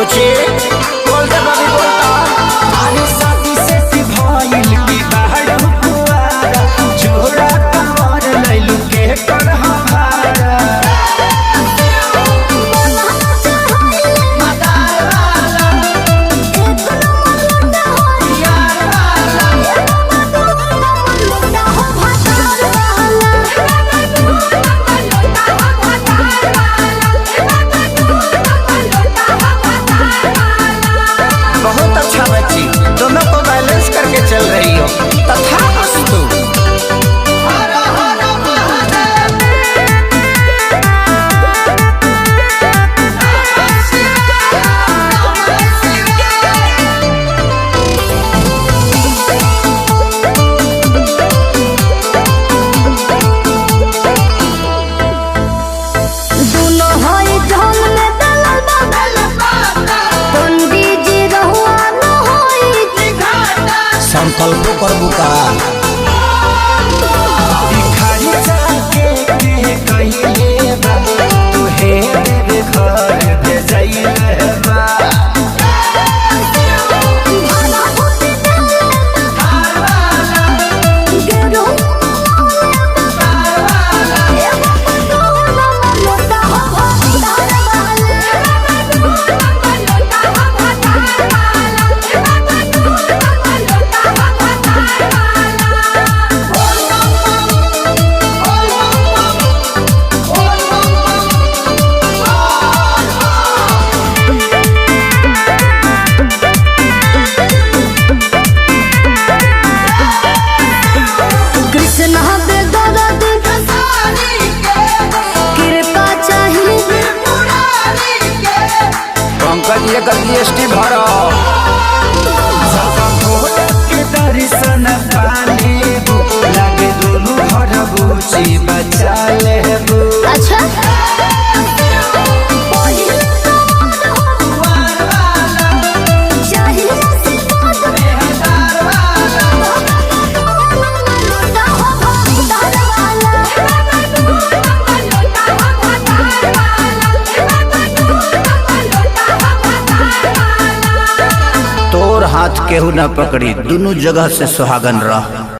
बुची बोल दे बाबी बोलता अरे शादी से भइल की बाहर हुआरा जोड़ा कमर लइलू के कर हमारा बहुत अच्छा बच्ची दोनों को बैलेंस करके चल रही हो तथास्तु। संकल्प कर बुका दिखाई जाके के कहिले बा तू हे रे घर दे जाइले बा पंकज ये कर जीएसटी भरो के दर्शन पाने लागे दोनों घर बुची बचा ले अच्छा हाथ केहू न पकड़ी दोनों जगह से सुहागन रह।